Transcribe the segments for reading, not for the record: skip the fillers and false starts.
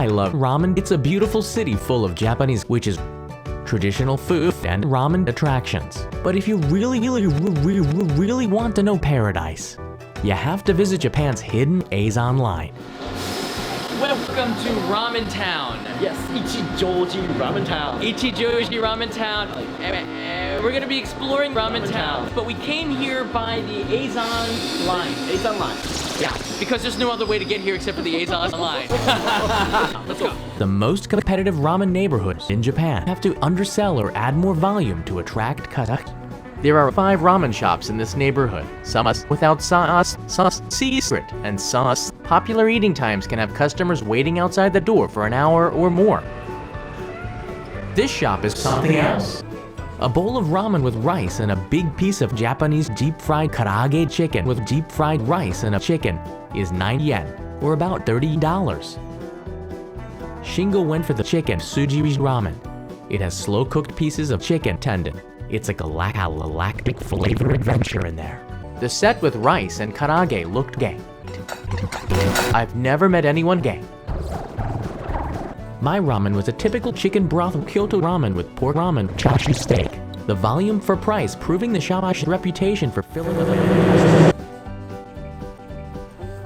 I love ramen. It's a beautiful city full of Japanese, which is traditional food and ramen attractions. But if you really want to know paradise, you have to visit Japan's hidden Azon line. Welcome to Ramen Town. Yes, Ichijoji Ramen Town. Ichijoji Ramen Town. We're gonna be exploring Ramen Town, but we came here by the Azon line. Azon line. Yeah, because there's no other way to get here except for the Azon line. Let's go. The most competitive ramen neighborhoods in Japan have to undersell or add more volume to attract customers. There are 5 ramen shops in this neighborhood. Some without sauce, secret, and sauce. Popular eating times can have customers waiting outside the door for an hour or more. This shop is something else. A bowl of ramen with rice and a big piece of Japanese deep-fried karaage chicken with deep-fried rice and a chicken is 9 yen, or about $30. Shingo went for the chicken sujiri ramen. It has slow-cooked pieces of chicken tendon. It's a galactic flavor adventure in there. The set with rice and karaage looked gay. I've never met anyone gay. My ramen was a typical chicken broth Kyoto ramen with pork ramen chachi steak. The volume for price proving the shop's reputation for filling the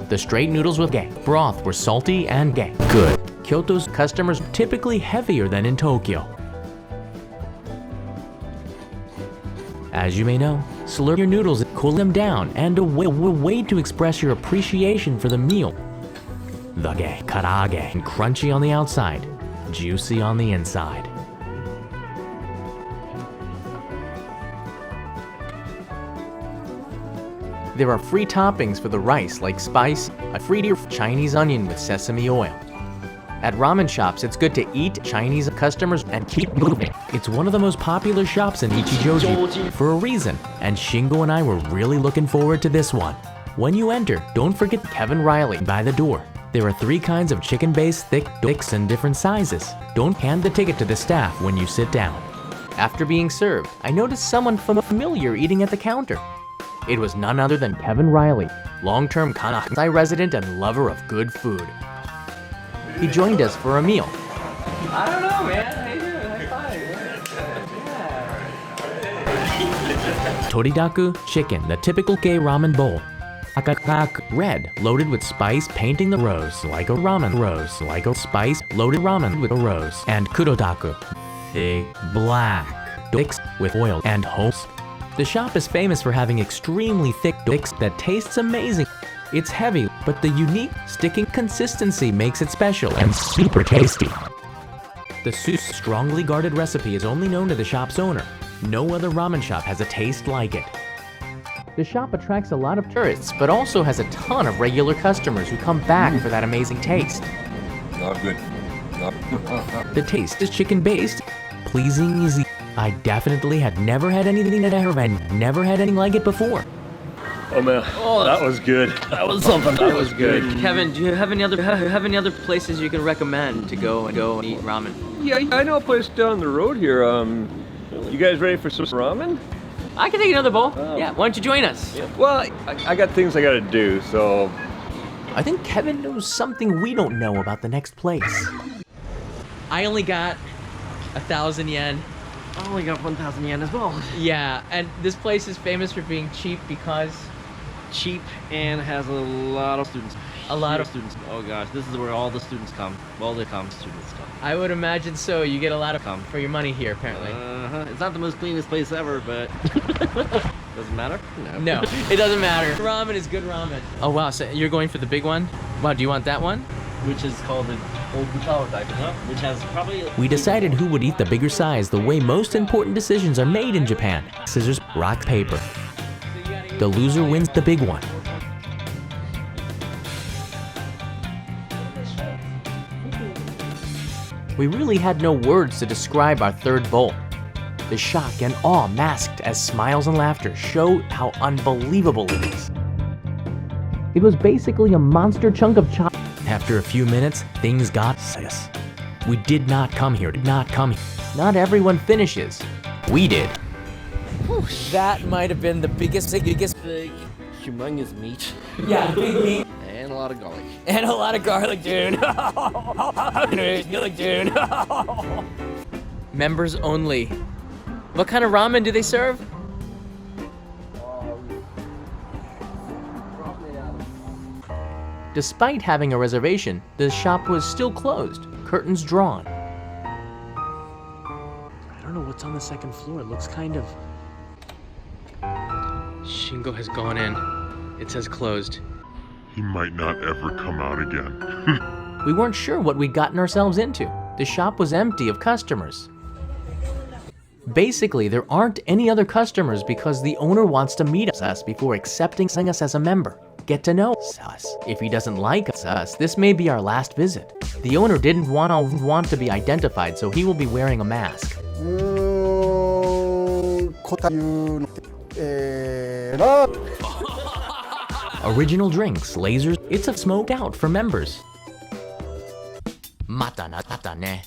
The straight noodles with gay broth were salty and gay. Good. Kyoto's customers typically heavier than in Tokyo. As you may know, slurp your noodles, cool them down, and a way to express your appreciation for the meal. The gay karaage, crunchy on the outside, juicy on the inside. There are free toppings for the rice like spice, a free Chinese onion with sesame oil. At ramen shops, it's good to eat Chinese customers and keep moving. It's one of the most popular shops in Ichijoji for a reason, and Shingo and I were really looking forward to this one. When you enter, don't forget Kevin Riley by the door. There are 3 kinds of chicken-based thick sticks in different sizes. Don't hand the ticket to the staff when you sit down. After being served, I noticed someone familiar eating at the counter. It was none other than Kevin Riley, long-term Kansai resident and lover of good food. He joined us for a meal. I don't know, man. How you doing? High five. Toridaku chicken, the typical gay ramen bowl. Akakaku red, loaded with spice, painting the rose like a ramen rose, like a spice, loaded ramen with a rose. And kurodaku, big black, sticks with oil and holes. The shop is famous for having extremely thick sticks that tastes amazing. It's heavy, but the unique sticking consistency makes it special and super tasty. The soup's strongly guarded recipe is only known to the shop's owner. No other ramen shop has a taste like it. The shop attracts a lot of tourists, but also has a ton of regular customers who come back for that amazing taste. Not good. The taste is chicken-based, pleasing, easy. I definitely had never had anything like it before. Oh man, that was good. That was something. That was good. Kevin, do you have any other places you can recommend to go and eat ramen? Yeah, I know a place down the road here. You guys ready for some ramen? I can take another bowl. Yeah, why don't you join us? Yeah. Well, I got things I gotta do, so. I think Kevin knows something we don't know about the next place. I only got 1,000 yen. I only got 1,000 yen as well. Yeah, and this place is famous for being cheap because Cheap and has a lot of students. A lot of students. Oh gosh, this is where all the students come. Students come. I would imagine so. You get a lot of for your money here, apparently. It's not the most cleanest place ever, but doesn't matter. No, it doesn't matter. Ramen is good ramen. Oh wow, so you're going for the big one? Wow, do you want that one? Which is called the Obutao type, which has probably. We decided who would eat the bigger size the way most important decisions are made in Japan. Scissors, rock, paper. The loser wins the big one. We really had no words to describe our third bowl. The shock and awe masked as smiles and laughter showed how unbelievable it is. It was basically a monster chunk of chop. After a few minutes, things got serious. We did not come here. Not everyone finishes. We did. That might have been the biggest. Big, humongous meat. Yeah, big meat. And a lot of garlic. And a lot of garlic, dude. Garlic, dude. Members only. What kind of ramen do they serve? Despite having a reservation, the shop was still closed, curtains drawn. I don't know what's on the second floor. It looks kind of... Shingo has gone in. It says closed. He might not ever come out again. We weren't sure what we'd gotten ourselves into. The shop was empty of customers. Basically, there aren't any other customers because the owner wants to meet us before accepting us as a member. Get to know us. If he doesn't like us, this may be our last visit. The owner didn't want to be identified, so he will be wearing a mask. Original drinks, lasers, it's a smoked out for members. Mata ne.